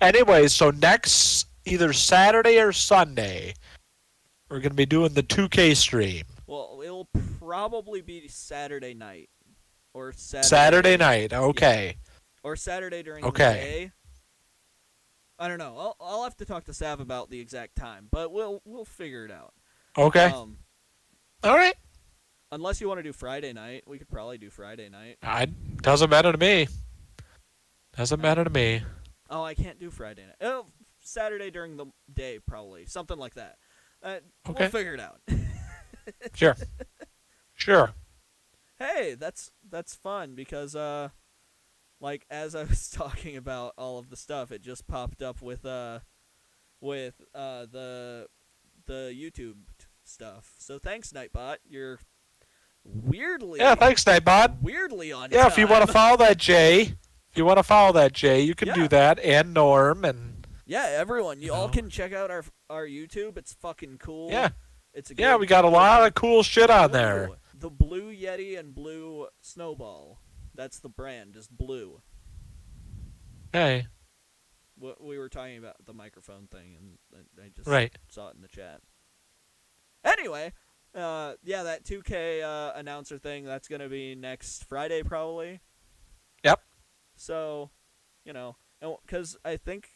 Anyway, so next either Saturday or Sunday, we're gonna be doing the 2K stream. Well, it'll probably be Saturday night or Saturday Saturday. night. Yeah, Okay. or Saturday during the Okay. day. I don't know. I'll have to talk to Sav about the exact time, but we'll figure it out. Okay. Um, All right. unless you want to do Friday night, we could probably do Friday night. I doesn't matter to me. Doesn't Uh, matter to me. oh, I can't do Friday night. Oh, Saturday during the day, probably something like that. We'll Okay. figure it out. Sure. Sure. Hey, that's fun because like as I was talking about all of the stuff, it just popped up with the YouTube stuff. So thanks, Nightbot. You're weirdly Yeah. Thanks, Nightbot. weirdly on Yeah. time. If you want to follow that, Jay. If you want to follow that, Jay, you can Yeah. do that, and Norm, and Yeah, everyone, you all know. can check out our YouTube. It's fucking cool. Yeah. It's a Yeah, good, we got a lot of cool shit on there. Ooh, the Blue Yeti and Blue Snowball. That's the brand, is Blue. Okay. We were talking about the microphone thing, and I just Right. saw it in the chat. Anyway, yeah, that 2K announcer thing, that's going to be next Friday probably. Yep. So, because I think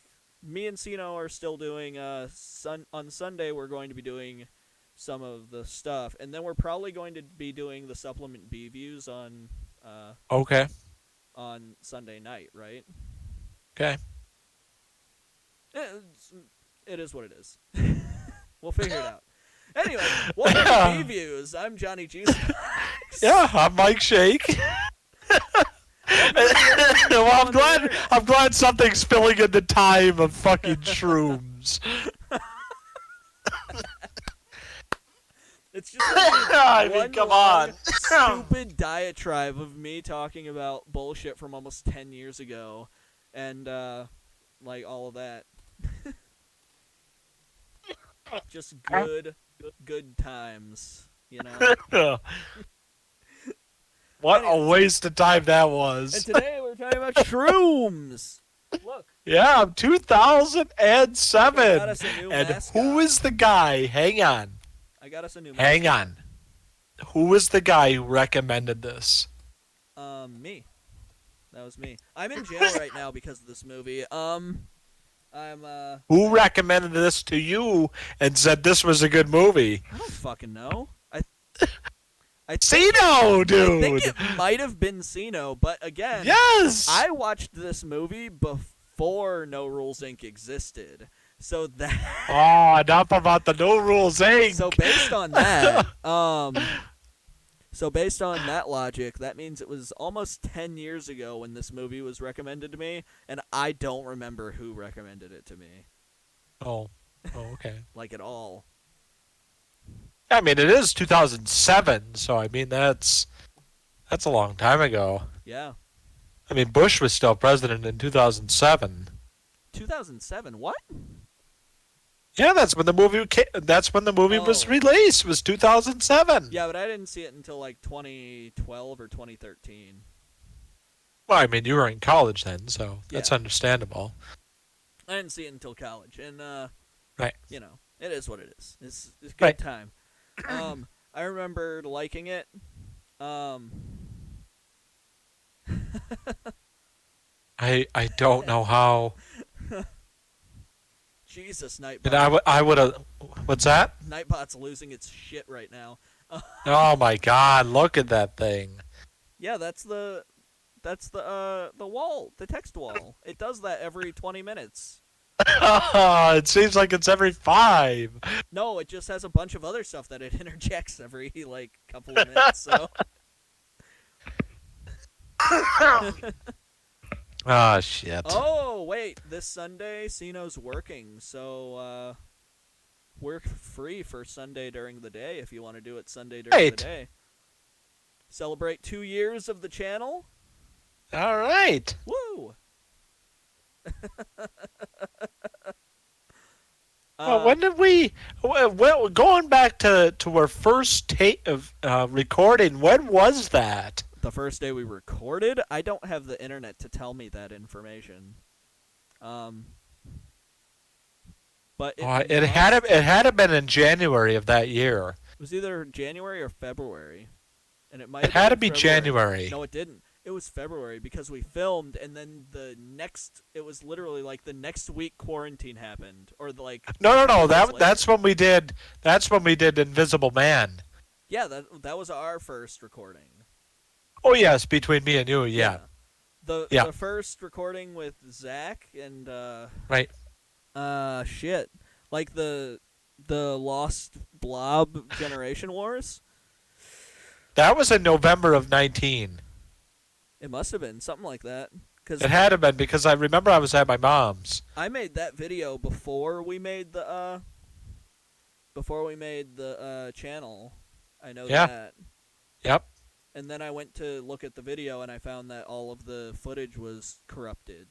me and Sino are still doing, on Sunday we're going to be doing some of the stuff, and then we're probably going to be doing the Supplement B views Okay. on Sunday night, right? Okay. It is what it is. We'll figure it out. Anyway, welcome to B Views. I'm Johnny Juicebox. Yeah, I'm Mike Shake. Well, I'm glad something's spilling into time of fucking shrooms. It's just I mean, one come long, on. stupid diatribe of me talking about bullshit from almost 10 years ago, and like all of that. Just good times, you know. What a Anyway. waste of time that And was. today we're talking about shrooms. Look, Yeah, we got 2007. us a new And mascot. who is the guy? Hang on. I got us a new Hang mascot. on. Who was the guy who recommended this? Me. That was me. I'm in jail right now because of this movie. Who recommended this to you and said this was a good movie? I don't fucking know. I Sino, dude. I think it might have been Sino, but again, Yes. I watched this movie before No Rules Inc. existed. So that Oh, enough about the No Rules Inc. So based on that, so based on that logic, that means it was almost 10 years ago when this movie was recommended to me, and I don't remember who recommended it to me. Oh, okay. Like at all. I mean, it is 2007, so I mean that's a long time ago. Yeah. I mean, Bush was still president in 2007. 2007. What? Yeah, that's when the movie was released. Was 2007. Yeah, but I didn't see it until like 2012 or 2013. Well, I mean, you were in college then, so that's Yeah. understandable. I didn't see it until college, and Right. you know, it is what it is. It's a good Right. time. I remember liking it. I don't know how. Jesus, And Nightbot. I would have. What's that? Nightbot's losing its shit right now. Oh my God! Look at that thing. Yeah, that's the wall, the text wall. It does that every 20 minutes. It seems like it's every 5. No, it just has a bunch of other stuff that it interjects every like couple of minutes. So Oh shit. oh wait, this Sunday Sino's working, so we're free for Sunday during the day if you want to do it Sunday during Right. the day. Celebrate 2 years of the channel. All right. Woo! Well, when did we? Well, going back to our first tape of recording, when was that? The first day we recorded, I don't have the internet to tell me that information. but It had to been in January of that year. it was either January or February, and it might It have been had to in be February. January. No, it didn't. It was February because we filmed, and then it was literally like the next week quarantine happened, or like No, a couple no. days later. That's when we did. That's when we did Invisible Man. Yeah, that was our first recording. Oh yes, between me and you. Yeah. The first recording with Zach and Right. shit, like the Lost Blob Generation Wars. That was in November of 19. It must have been something like that. Cause It had to been because I remember I was at my mom's. I made that video before we made the channel. I know that. Yep. And then I went to look at the video and I found that all of the footage was corrupted.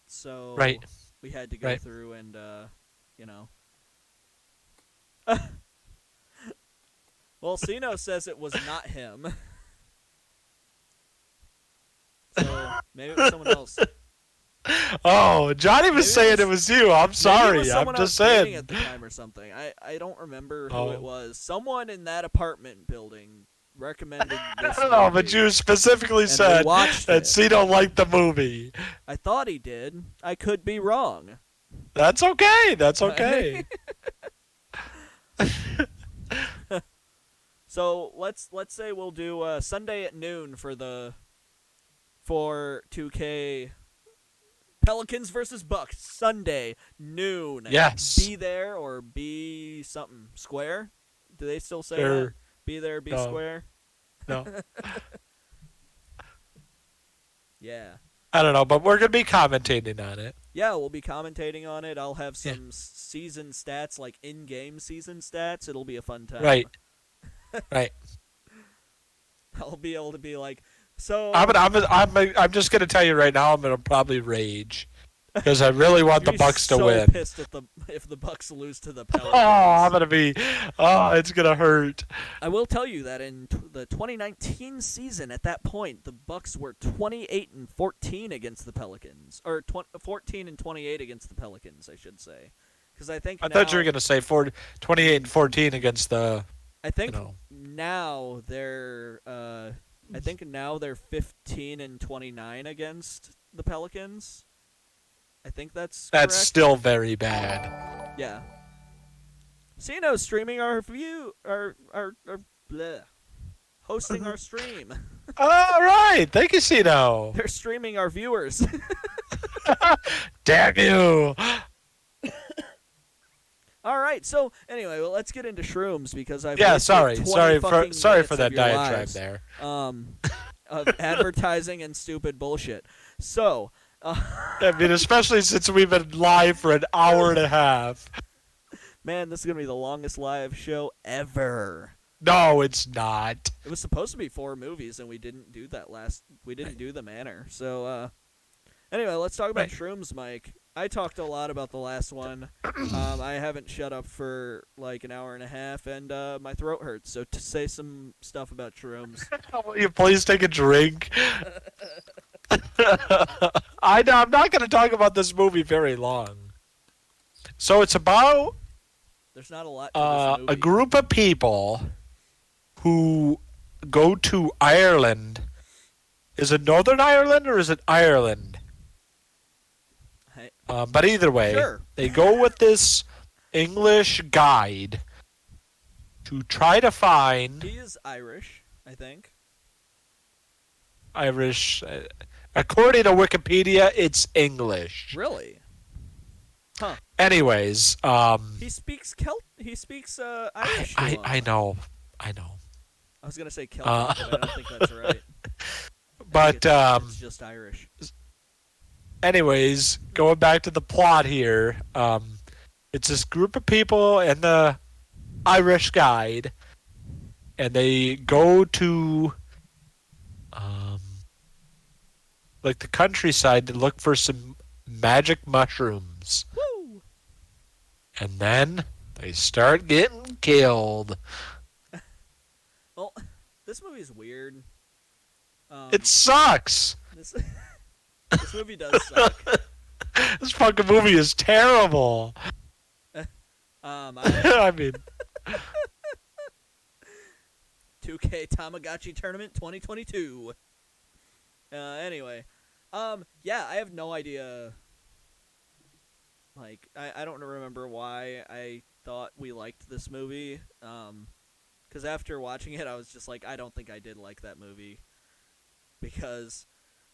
So Right. we had to go Right. through and you know. Well, Sino says it was not him. So maybe it was someone else. Oh, Johnny was Maybe saying it was you. I'm Maybe it sorry. was I'm someone I just was dating saying. at the time or something. I don't remember who Oh. it was. Someone in that apartment building recommended this. I don't know, but movie, you specifically and we said watched that it. Cito liked the movie. I thought he did. I could be wrong. That's okay. That's okay. So let's say we'll do Sunday at noon for 2K Pelicans versus Bucks. Sunday noon. Yes. Be there or be something square. Do they still say Sure. that? Be there, be No. square. No. Yeah. I don't know, but we're going to be commentating on it. Yeah, we'll be commentating on it. I'll have some season stats, like in-game season stats. It'll be a fun time. Right. Right. I'll be able to be like, so. I'm just going to tell you right now, I'm going to probably rage. Because I really want the You're Bucks to so win. pissed if the Bucks lose to the Pelicans. Oh, I'm going to be. Oh, it's going to hurt. I will tell you that in the 2019 season, at that point, the Bucks were 28-14 against the Pelicans, or 14-28 against the Pelicans, I should say, because I think I thought you were going to say 28-14 against the. I think you know. now they're. I think now they're 15-29 against the Pelicans. I think that's correct. Still very bad. Yeah. Cino's streaming our hosting our stream. All right. Thank you, Cito. They're streaming our viewers. Damn you. All right. So anyway, well, let's get into Shrooms because I've Yeah, wasted 20 fucking sorry for minutes that of your diatribe lives, there. of advertising and stupid bullshit. So. I mean, especially since we've been live for an hour and a half. Man, this is gonna be the longest live show ever. No, it's not. It was supposed to be 4 movies, and we didn't do that We didn't do the manor. So, anyway, let's talk about Shrooms, Mike. I talked a lot about the last one. I haven't shut up for like an hour and a half, and my throat hurts. So to say some stuff about Shrooms. Will you please take a drink? I'm not going to talk about this movie very long. So it's about There's not a lot to this movie. a group of people who go to Ireland. Is it Northern Ireland or is it Ireland? But either way, Sure. They go with this English guide to try to find He is Irish, I think. Irish. According to Wikipedia, it's English. Really? Huh. Anyways, He speaks He speaks Irish. I know. I was gonna say Celtic, but I don't think that's right. But it's just Irish. Anyways, going back to the plot here, it's this group of people and the Irish guide, and they go to like the countryside to look for some magic mushrooms. Woo! And then they start getting killed. Well, this movie's weird. It sucks. This movie does suck. This fucking movie is terrible. I I mean, 2K Tamagotchi Tournament 2022. Anyway, yeah, I have no idea. Like, I don't remember why I thought we liked this movie. Because after watching it, I was just like, I don't think I did like that movie because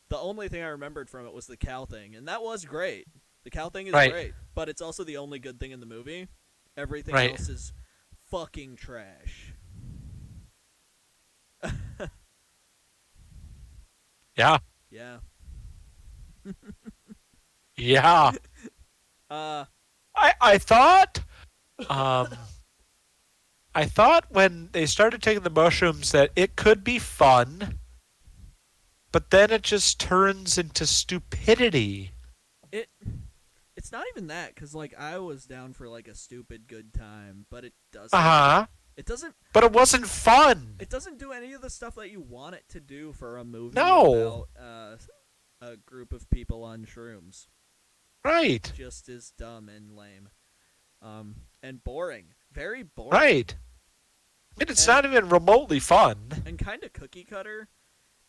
the only thing I remembered from it was the cow thing, and that was great. The cow thing is right, great, but it's also the only good thing in the movie. Everything right. else is fucking trash. Yeah, Yeah. yeah. Uh, I thought, um, I thought when they started taking the mushrooms that it could be fun, but then it just turns into stupidity. it it's not even that because like I was down for like a stupid good time, but it Uh doesn't. huh. It doesn't. But it wasn't fun. It doesn't do any of the stuff that you want it to do for a movie No. about a group of people on shrooms. It Right. just is dumb and lame, and boring, very boring, Right. I mean, it's and not even remotely fun. kind of cookie cutter.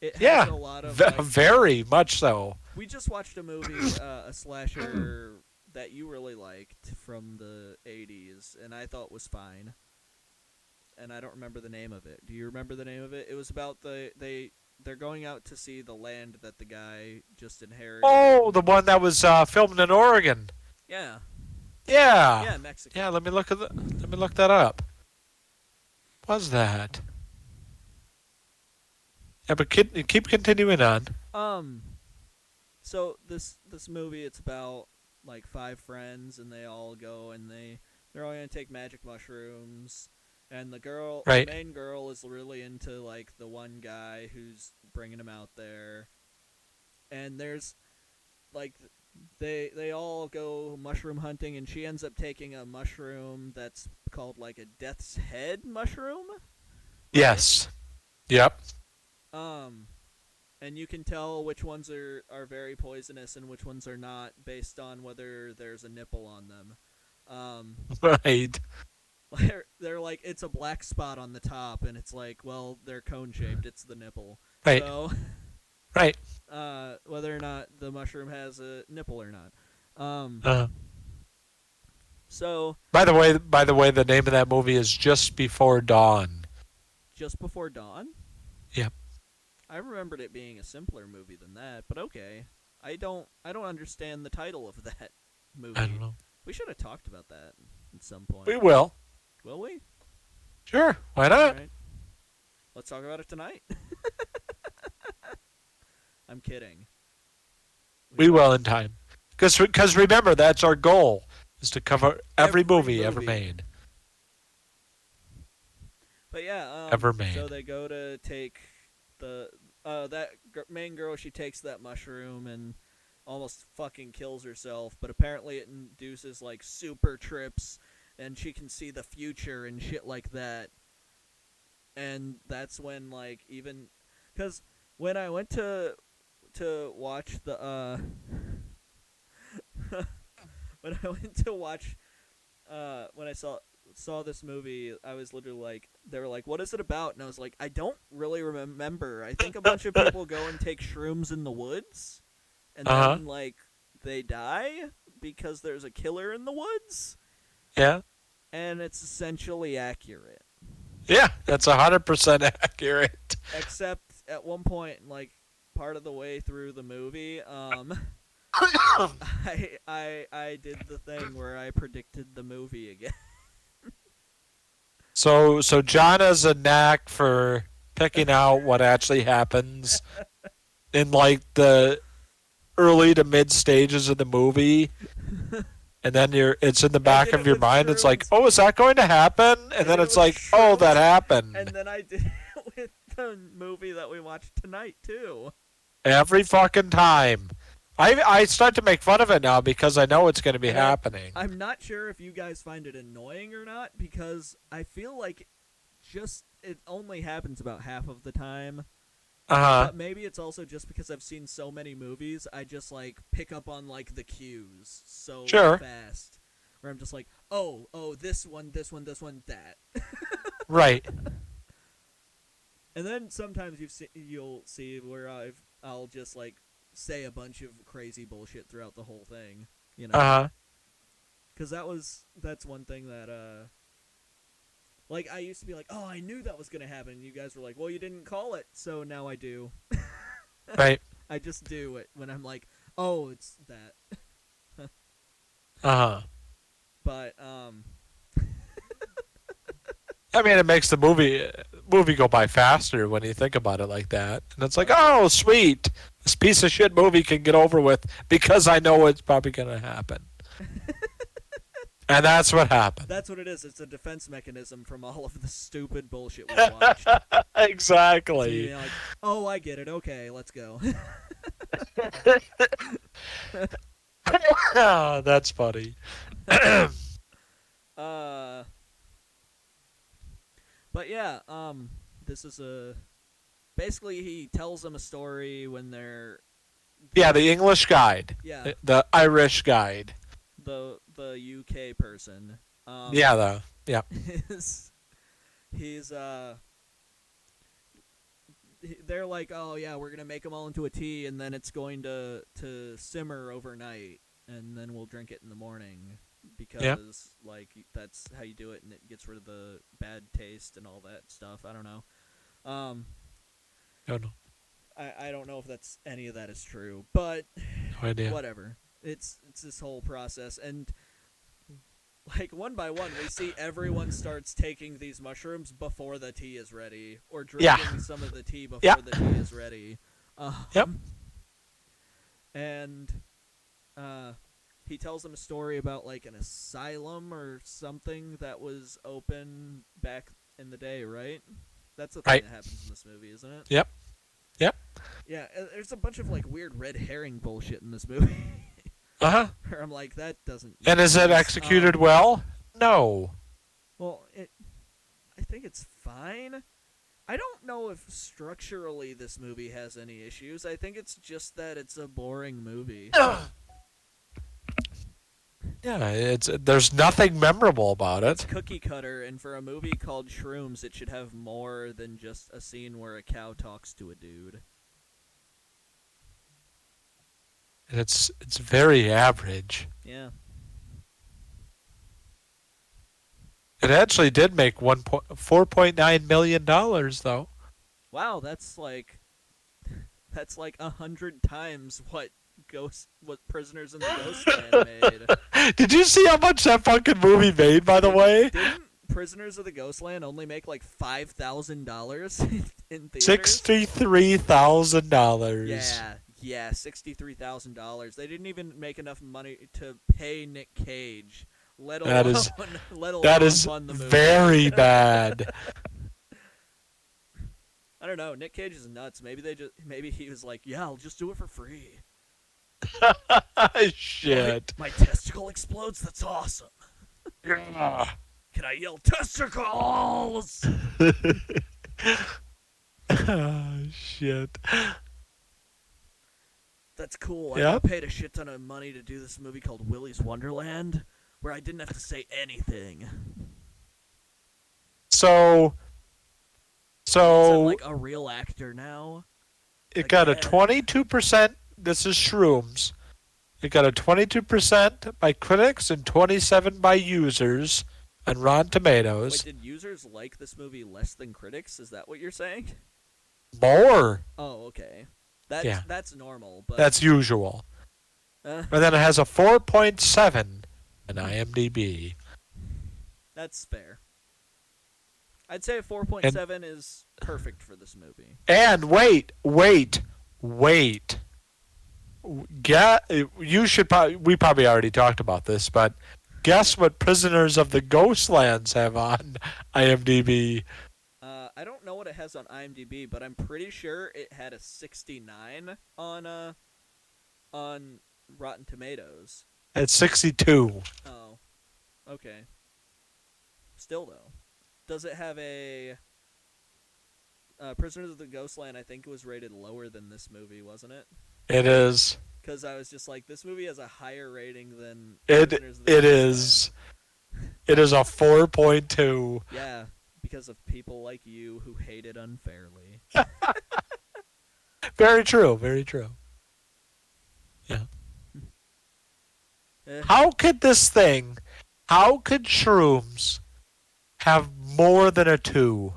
It has Yeah. a lot of like Very much so. we just watched a movie, a slasher that you really liked from the '80s, and I thought was fine. And I don't remember the name of it. Do you remember the name of it? It was about they're going out to see the land that the guy just inherited. Oh, the one that was filmed in Oregon. Yeah, Yeah. yeah, Mexico. Yeah. Let me look that up. What was that? Yeah, but keep continuing on. Um, so this movie, it's about like five friends, and they all go and they're all gonna take magic mushrooms. And the Right. main girl, is really into like the one guy who's bringing him out there. And there's like they all go mushroom hunting, and she ends up taking a mushroom that's called like a death's head mushroom, right? Yes. Yep. Um, and you can tell which ones are very poisonous and which ones are not based on whether there's a nipple on them. Um, Right. they're like it's a black spot on the top, and it's like, well, they're cone shaped. It's the nipple. Right. So, Right. whether or not the mushroom has a nipple or not. Um, Uh, so by the way, the name of that movie is Just Before Dawn. just before dawn. Yep. I remembered it being a simpler movie than that, but okay. I don't understand the title of that I don't movie. know. We should have talked about that at some point. We will. Will we? Sure. Why All not? right. Let's talk about it tonight. I'm kidding. We will in time. Because remember, that's our goal, is to cover every movie ever made. But yeah, Ever so made. they go to take the main girl. She takes that mushroom and almost fucking kills herself. But apparently, it induces like super trips, and she can see the future and shit like that. And that's when like even because when I went to watch the when I went to watch when I saw this movie, I was literally like, they were like, "What is it about?" And I was like, "I don't really remember. I think a bunch of people go and take shrooms in the woods, and Uh-huh. then like they die because there's a killer in the woods, Yeah. and it's essentially accurate, Yeah. That's 100% accurate. except at one point, like part of the way through the movie, I did the thing where I predicted the movie again." So John has a knack for picking out what actually happens in like the early to mid stages of the movie, and then it's in the I back did of it your with mind. It's like, shrooms. oh, is that going to happen? I And did then it it's with like, oh, shrooms, that and happened. then I did it with the movie that we watched tonight too. Every fucking time. I start to make fun of it now because I know it's going to be And happening. I'm not sure if you guys find it annoying or not, because I feel like it only happens about half of the time. Uh-huh. But maybe it's also just because I've seen so many movies, I just like pick up on like the cues so Sure. fast. where I'm just like, oh, this one, this one, this one, that. Right. And then sometimes you'll see where I'll just like say a bunch of crazy bullshit throughout the whole thing, you know. Uh-huh. Because that's one thing that like I used to be like, oh, I knew that was gonna happen. And you guys were like, well, you didn't call it, so now I do. Right. I just do it when I'm like, oh, it's that. Uh-huh. But I mean, it makes the movie go by faster when you think about it like that. And it's like, oh, sweet. This piece of shit movie can get over with because I know it's probably going to happen. And that's what happened. that's what it is. It's a defense mechanism from all of the stupid bullshit we've watched. So Exactly. you're like, oh, I get it. Okay, let's go. Oh, that's funny. uh, but yeah, this is basically he tells them a story when they're Yeah, the English guide. yeah The Irish guide. the UK person. Yeah, though. Yeah. is he's they're like, oh yeah, we're gonna make them all into a tea, and then it's going to simmer overnight, and then we'll drink it in the morning because like that's how you do it, and it gets rid of the bad taste and all that stuff. I don't know. Oh, no. I don't know if that's any of that is true, but No idea. whatever. It's this whole process, and like one by one, we see everyone starts taking these mushrooms before the tea is ready, or drinking some of the tea before the tea is ready. Yep. And he tells them a story about like an asylum or something that was open back in the day, right? That's the thing Right. that happens in this movie, isn't it? Yep. Yep. Yeah, there's a bunch of like weird red herring bullshit in this movie. Uh-huh. Where I'm like, that doesn't. And is it sense. executed well? No. Well, I think it's fine. I don't know if structurally this movie has any issues. I think it's just that it's a boring movie. Yeah, there's nothing memorable about It's it. cookie cutter, and for a movie called Shrooms, it should have more than just a scene where a cow talks to a dude. And it's very average. Yeah. It actually did make $4.9 million though. Wow, that's like 100 times what Prisoners in the Ghostland made. Did you see how much that fucking movie made, by the way? Didn't Prisoners of the Ghostland only make like $5,000 in theaters? $63,000. Yeah, $63,000. They didn't even make enough money to pay Nick Cage, let alone That is fund the movie. very bad. I don't know. Nick Cage is nuts. Maybe he was like, yeah, I'll just do it for free. Shit. My testicle explodes. That's awesome. Yeah. Can I yell testicles? Oh, shit. That's cool. Yep. I got paid a shit ton of money to do this movie called Willy's Wonderland, where I didn't have to say anything. So I'm like a real actor now. it got a 22%. This is Shrooms. It got a 22% by critics and 27% by users on Rotten Tomatoes. Wait, did users like this movie less than critics? Is that what you're saying? More. Oh, okay. That's normal, but That's usual. And then it has a 4.7 on IMDb. That's fair. I'd say a 4.7 is perfect for this movie. And wait. We probably already talked about this, but guess what Prisoners of the Ghostlands have on IMDb? I don't know what it has on IMDb, but I'm pretty sure it had a 69 on Rotten Tomatoes. At 62. Oh, okay. Still though, does it have a Prisoners of the Ghostland? I think it was rated lower than this movie, wasn't it? It is. because I was just like, this movie has a higher rating than It Prisoners of the it Neverland. is. It is a 4.2. Yeah, because of people like you who hate it unfairly. Very true. Very true. Yeah. Eh, How could this thing? How could Shrooms have more than a 2?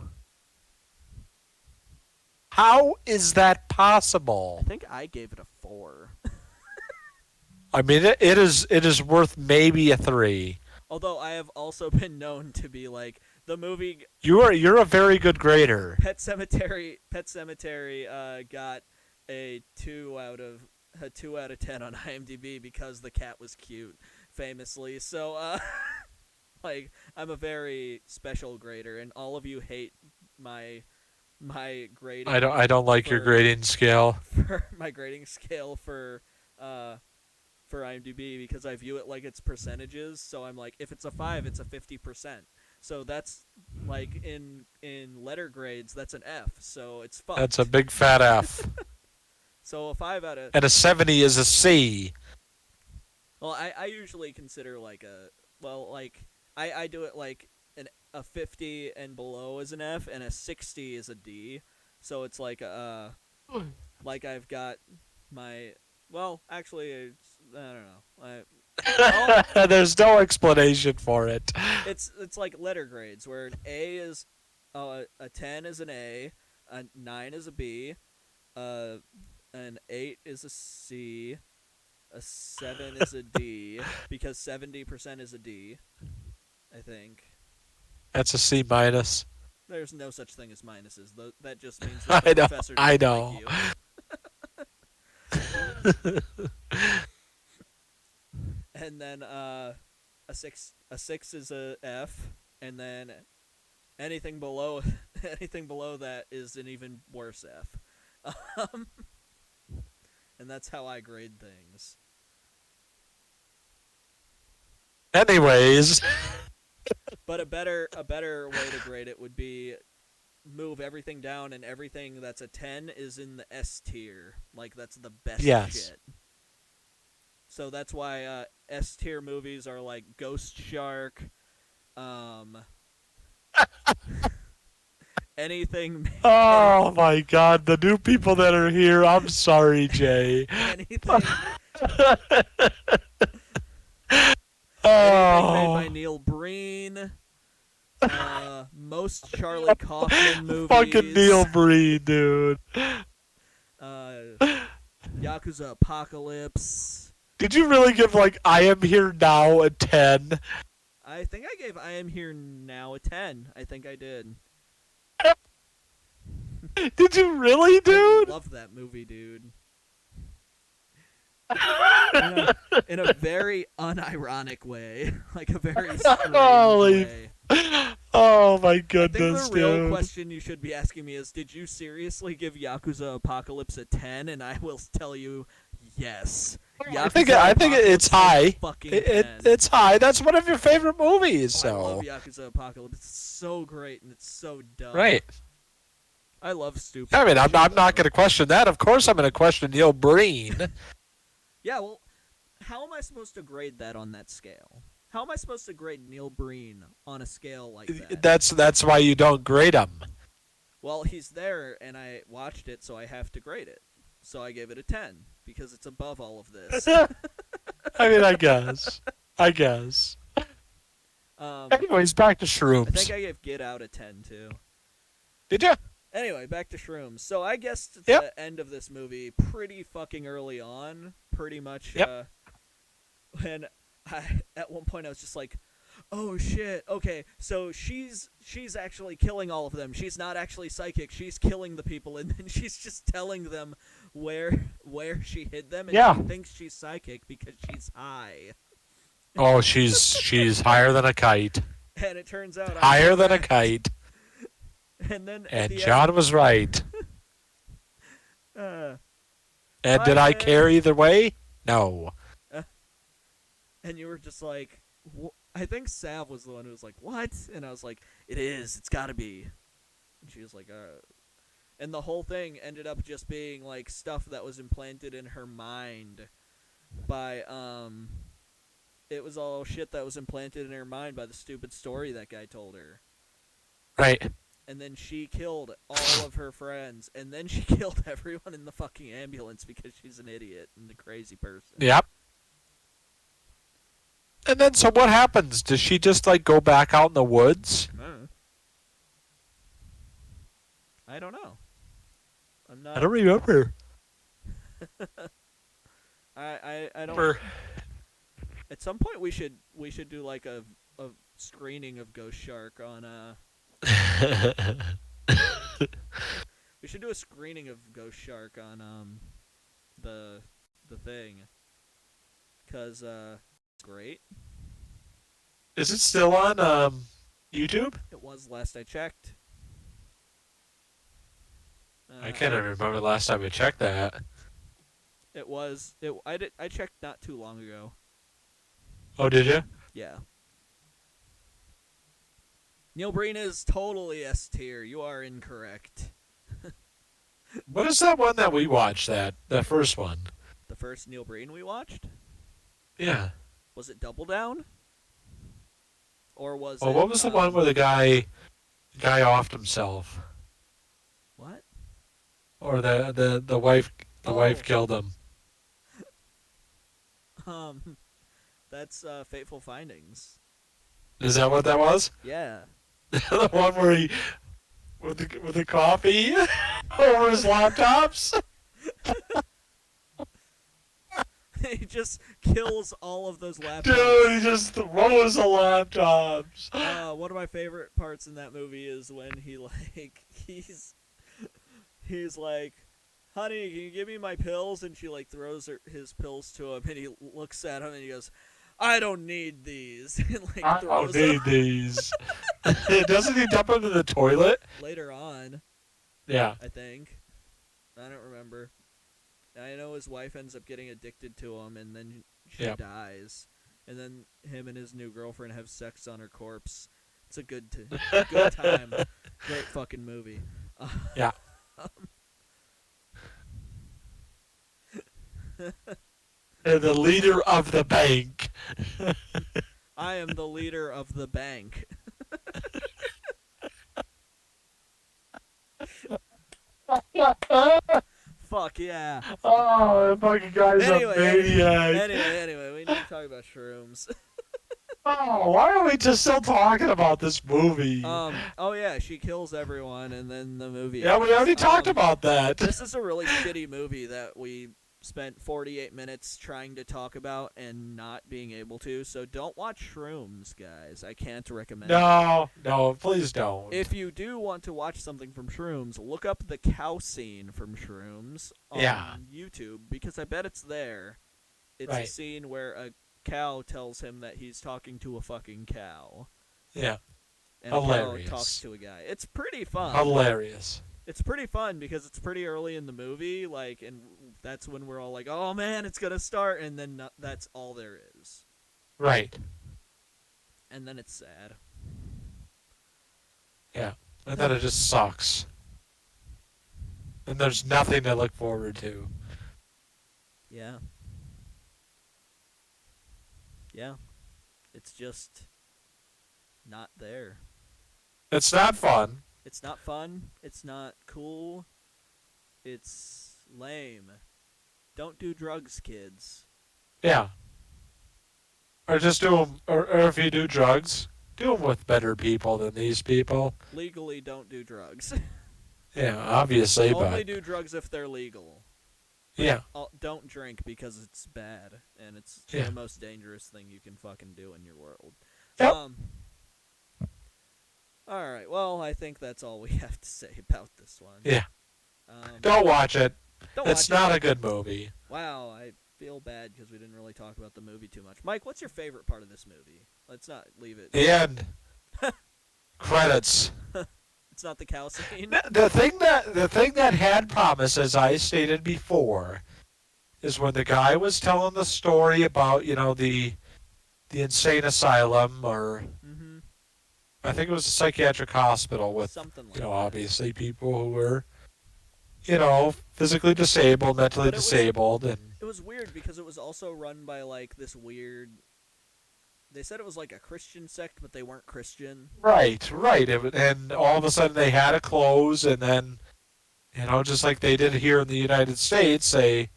How is that I possible? think I gave it a 4. I mean, it is worth maybe a 3. Although I have also been known to be like the movie You're a very good grader. Pet Cemetery got a 2 out of 10 on IMDb because the cat was cute, famously. So like I'm a very special grader, and all of you hate my grading I don't like your for grading scale. for my grading scale uh for IMDb because I view it like it's percentages. So I'm like, if it's a 5, it's a 50%. So that's like in letter grades, that's an F. So it's That's a fucked. big fat F. So a 5 out of And a 70 is a C. well, I usually consider like I do it like a 50 and below is an F and a 60 is a D. So it's like I've got my well, actually I don't know. There's no explanation for it. It's like letter grades where an A is a 10 is an a 9 is a B, uh, an 8 is a C, a 7 is a D because 70% is a D, I think. That's a C minus. There's no such thing as minuses. That just means that the I know. professor I doesn't like know. you. And then a six is a F, and then anything below anything below that is an even worse F. Um, and that's how I grade things. Anyways, But a better way to grade it would be move everything down, and everything that's a 10 is in the S tier. Like that's the best yes. shit. So that's why S tier movies are like Ghost Shark, um, anything, Oh my god, the new people that are here, I'm sorry, Jay. anything, anything made by Oh, Neil Breen, most Charlie Kaufman fucking Neil movies, Breen, dude. uh, Yakuza Apocalypse. Did you really give like I Am Here Now a 10? I think I gave I Am Here Now a 10. I think I did. Did you really, I dude? love that movie, dude. In a very unironic way, like a very strange Holy way. Oh my I think goodness, the real dude. question you should be asking me is, did you seriously give Yakuza Apocalypse a 10? And I will tell you, yes. I think it's Apocalypse high. is a fucking 10. It's high. That's one of your favorite movies, I love so. Yakuza Apocalypse. It's so great and it's so dumb. Right. I love stupid. I mean, I'm shit, not though. going to question that. Of course, I'm going to question Neil Breen. Yeah, well, how am I supposed to grade that on that scale? How am I supposed to grade Neil Breen on a scale like that? That's why you don't grade him. Well, he's there, and I watched it, so I have to grade it. So I gave it a 10 because it's above all of this. I mean, I guess. Um, Anyways, back to I Shrooms. think I gave Get Out a 10 too. Did you? Anyway, back to Shrooms. So I guessed at Yep. the end of this movie pretty fucking early on. Pretty much. Yep. When at one point I was just like, oh shit, okay, so she's actually killing all of them. She's not actually psychic. She's killing the people, and then she's just telling them where she hid them, and Yeah. she thinks she's psychic because she's high. Oh, she's higher than a kite. And it turns out I'm Higher than a correct. kite. And then at And the John was right. end, And did I man. care either way? No. And you were just like, I think Sav was the one who was like, what? And I was like, it is. It's got to be. And she was like, and the whole thing ended up just being like stuff that was implanted in her mind by it was all shit that was implanted in her mind by the stupid story that guy told her. Right. And then she killed all of her friends, and then she killed everyone in the fucking ambulance because she's an idiot and a crazy person. Yep. And then, so what happens? Does she just, like, go back out in the woods? I don't know. I'm not. I don't remember. I don't. For... At some point, we should do like a screening of Ghost Shark on we should do a screening of Ghost Shark on the thing, cause it's great. Is it still on YouTube? It was last I checked. I can't even remember the last time I checked that. It was. I checked not too long ago. Oh, did you? Yeah. Neil Breen is totally S tier. You are incorrect. What is that one that we watched? That first one? The first Neil Breen we watched? Yeah. Was it Double Down? Or was Oh, it? what was the one where the guy offed himself? What? Or the wife wife killed him. That's Fateful Findings. Is that what that was? Yeah. The one where he with the coffee over his laptops. He just kills all of those laptops. Dude, he just throws the laptops. One of my favorite parts in that movie is when he like he's like, "Honey, can you give me my pills?" And she like throws his pills to him, and he looks at him and he goes, "I don't need these." And like I throws don't need these. Doesn't he dump them in the toilet? Later on, Yeah. I think. I don't remember. I know his wife ends up getting addicted to him, and then she dies. And then him and his new girlfriend have sex on her corpse. It's a good time. Great fucking movie. Yeah. And the leader of the bank. I am the leader of the bank. Fuck yeah. Oh, that fucking guy's a maniac. Anyway, we need to talk about Shrooms. Oh, why are we just still talking about this movie? Oh yeah, she kills everyone, and then the movie. Yeah, we already talked about that. This is a really shitty movie that we spent 48 minutes trying to talk about and not being able to. So don't watch Shrooms, guys. I can't recommend it. No, please don't. If you do want to watch something from Shrooms, look up the cow scene from Shrooms on YouTube, because I bet it's there. It's a scene where a cow tells him that he's talking to a fucking cow. Yeah. And hilarious. A cow talks to a guy. It's pretty fun. Hilarious. It's pretty fun because it's pretty early in the movie, like, and that's when we're all like, "Oh man, it's gonna start," and then that's all there is. Right. And then it's sad. Yeah, and then it just sucks. And there's nothing to look forward to. Yeah. Yeah. It's just not there. It's not fun. It's not fun. It's not cool. It's lame. Don't do drugs, kids. Yeah. Or just do them, or if you do drugs, do them with better people than these people. Legally, don't do drugs. Yeah, obviously, but... Only do drugs if they're legal. Yeah. Don't drink because it's bad, and it's the most dangerous thing you can fucking do in your world. Yep. Alright, well, I think that's all we have to say about this one. Yeah. Don't watch it. It's not a a good movie. Wow, I feel bad because we didn't really talk about the movie too much. Mike, what's your favorite part of this movie? Let's not leave it. The end. Credits. It's not the cow scene? The thing that had promise, as I stated before, is when the guy was telling the story about, the insane asylum, or I think it was a psychiatric hospital with, something like that. Obviously people who were, physically disabled, mentally disabled, and It was weird because it was also run by like this weird. They said it was like a Christian sect, but they weren't Christian. Right. And all of a sudden they had to close, and then, just like they did here in the United States, they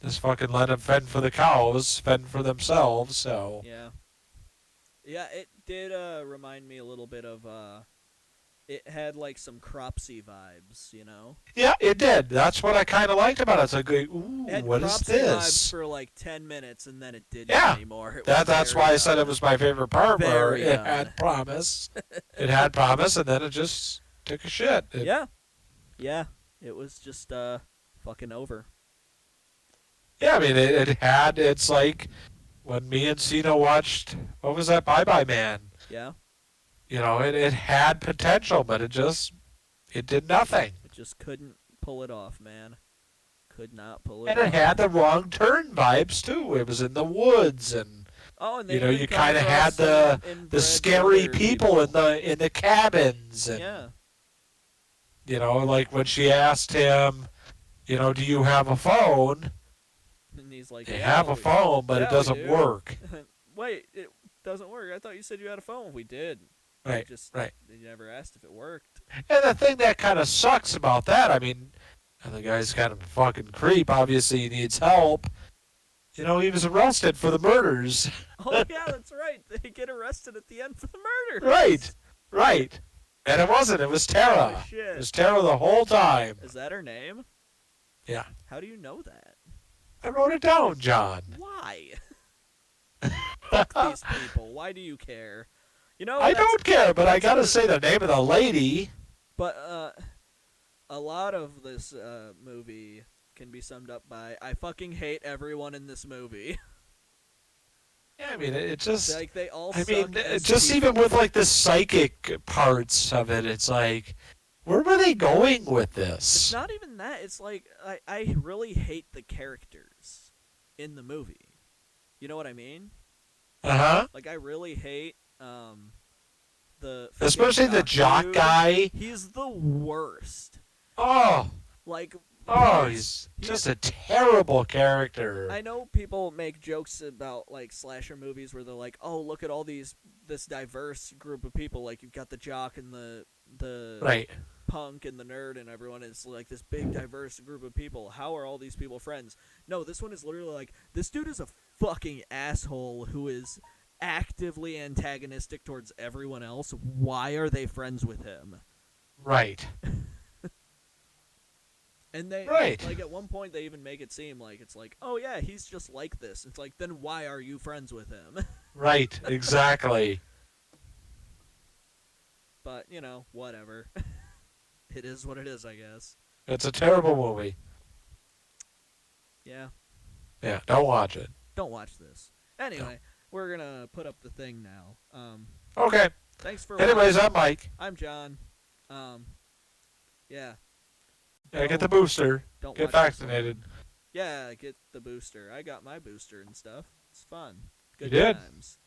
just fucking let them fend for the cows, fend for themselves. So Yeah. Yeah, it did remind me a little bit of it had like some Cropsy vibes, you know? yeah, it did. That's what I kind of liked about it. It's like, ooh, It had what is Cropsy vibes this? for like 10 minutes and then it didn't Yeah, anymore. It was that's very, why I said it was my favorite part, where very it had promise. It had promise, and then it just took a shit. Yeah. Yeah. It was just fucking over. Yeah, I mean, it's like when me and Cena watched, what was that, Bye Bye Man? Yeah. It had potential, but it did nothing. It just couldn't pull it off, man. Could not pull it And off. it had the wrong turn vibes, too. It was in the woods, and, Oh, and they you kind of had the scary people in the cabins. And, like when she asked him, do you have a phone? And he's like, They yeah, have a phone, but yeah, it doesn't we do. work. Wait, it doesn't work. I thought you said you had a phone. We did. Right, Just right. You never asked if it worked. And the thing that kind of sucks about that, I mean, the guy's kind of a fucking creep. Obviously, he needs help. He was arrested for the murders. Oh yeah, that's right. They get arrested at the end for the murder. Right. And it wasn't. It was Tara. Oh, shit. It was Tara the whole time. Is that her name? Yeah. How do you know that? I wrote it down, John. Why? Fuck these people. Why do you care? I don't care, but I gotta say the name of the lady. But a lot of this movie can be summed up by I fucking hate everyone in this movie. Yeah, I mean, it just. Like they all. I suck mean, as just people. even with like the psychic parts of it, it's like, where were they going with this? It's not even that. It's like I really hate the characters in the movie. You know what I mean? Uh-huh. Like I really hate the Especially the jock dude. guy. He's the worst. Oh, Like he's just a terrible character. I know people make jokes about like slasher movies where they're like, "Oh, look at all this diverse group of people. Like you've got the jock and the Right. punk and the nerd and everyone is like this big diverse group of people. How are all these people friends?" No, this one is literally like this dude is a fucking asshole who is actively antagonistic towards everyone else. Why are they friends with him? Right. And they Right. like at one point they even make it seem like it's like, "Oh yeah, he's just like this." It's like, "Then why are you friends with him?" Right. Exactly. But, whatever. It is what it is, I guess. It's a terrible movie. Yeah. Yeah, don't watch it. Don't watch this. Anyway, we're going to put up the thing now. Okay. Thanks for Anyways, watching. I'm Mike. I'm John. Yeah. Yeah, get the booster. Don't Get watch this vaccinated. one. Yeah, get the booster. I got my booster and stuff. It's fun. You Good did? times.